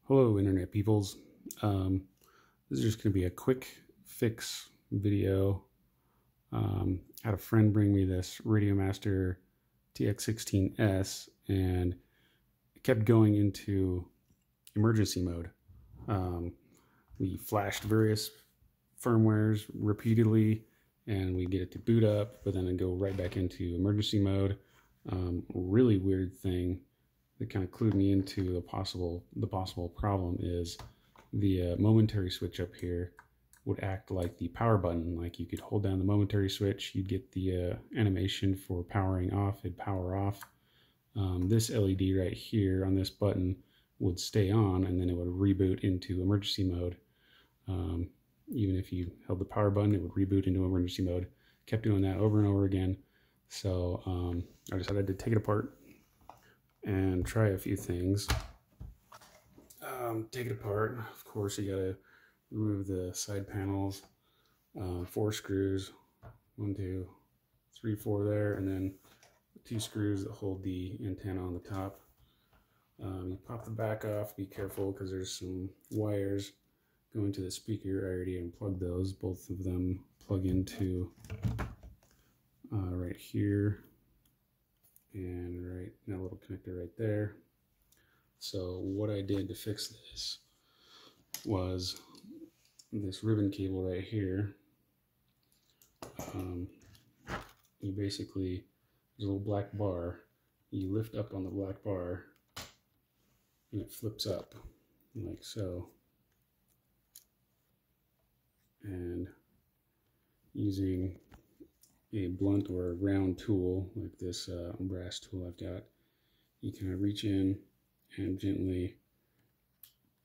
Hello Internet peoples. This is just going to be a quick fix video. I had a friend bring me this Radiomaster TX16S and it kept going into emergency mode. We flashed various firmwares repeatedly and we get it to boot up, but then it go right back into emergency mode. Really weird thing that kind of clued me into the possible problem is the momentary switch up here would act like the power button. Like you could hold down the momentary switch, you'd get the animation for powering off, it'd power off. This LED right here on this button would stay on and then it would reboot into emergency mode. Even if you held the power button, it would reboot into emergency mode. Kept doing that over and over again. So I decided to take it apart and try a few things. Take it apart. Of course, you gotta remove the side panels, 4 screws, 1, 2, 3, 4 there, and then 2 screws that hold the antenna on the top. You pop the back off. Be careful because there's some wires going to the speaker. I already unplugged those. Both of them plug into right here. And right now, a little connector right there. So what I did to fix this was this ribbon cable right here. You basically, there's a little black bar. You lift up on the black bar and it flips up like so. And using a blunt or a round tool like this brass tool I've got, you kind of reach in and gently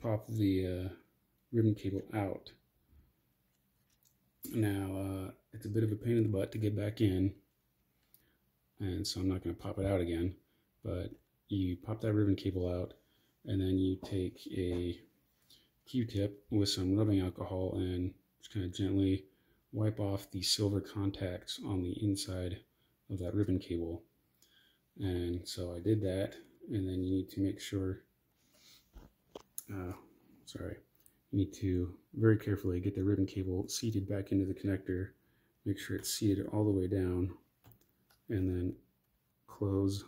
pop the ribbon cable out. Now it's a bit of a pain in the butt to get back in, and so I'm not going to pop it out again, but you pop that ribbon cable out and then you take a Q-tip with some rubbing alcohol and just kind of gently wipe off the silver contacts on the inside of that ribbon cable. And so I did that, and then you need to make sure, you need to very carefully get the ribbon cable seated back into the connector, make sure it's seated all the way down, and then close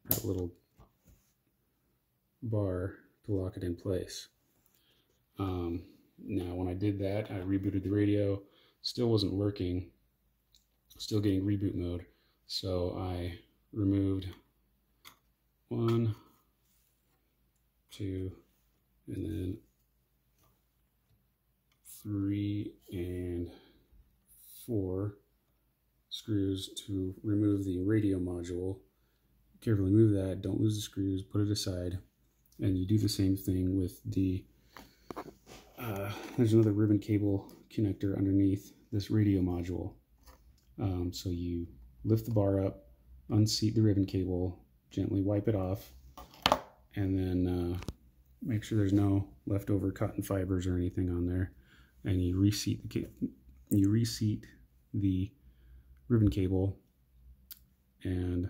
that little bar to lock it in place. Now when I did that, I rebooted the radio, still wasn't working, still getting reboot mode, so I removed 1, 2, and then 3 and 4 screws to remove the radio module. Carefully move that, don't lose the screws, put it aside, and you do the same thing with the there's another ribbon cable connector underneath this radio module. So you lift the bar up, unseat the ribbon cable, gently wipe it off, and then make sure there's no leftover cotton fibers or anything on there, and you reseat the ribbon cable and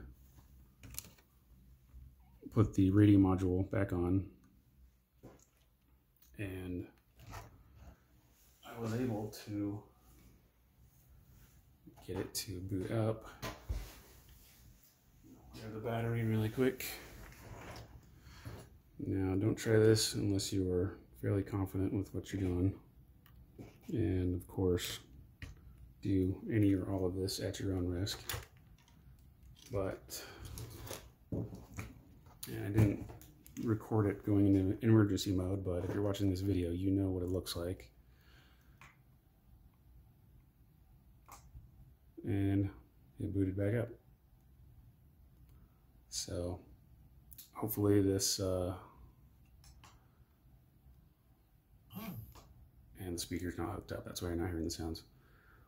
put the radio module back on. And I was able to get it to boot up. Grab the battery really quick. Now don't try this unless you are fairly confident with what you're doing. And of course, do any or all of this at your own risk. But I didn't record it going into emergency mode, but if you're watching this video, you know what it looks like. And it booted back up. So hopefully this and the speaker's not hooked up, that's why you're not hearing the sounds.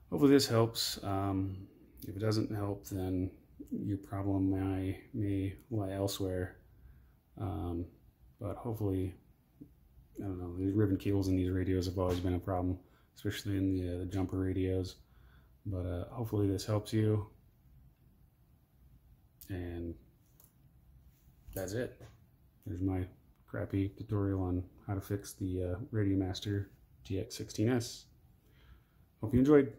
Hopefully this helps. If it doesn't help, then your problem may lie elsewhere. But hopefully, I don't know, these ribbon cables in these radios have always been a problem, especially in the jumper radios. But hopefully this helps you, and that's it. There's my crappy tutorial on how to fix the Radiomaster TX16S. Hope you enjoyed,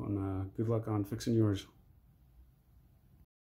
and good luck on fixing yours.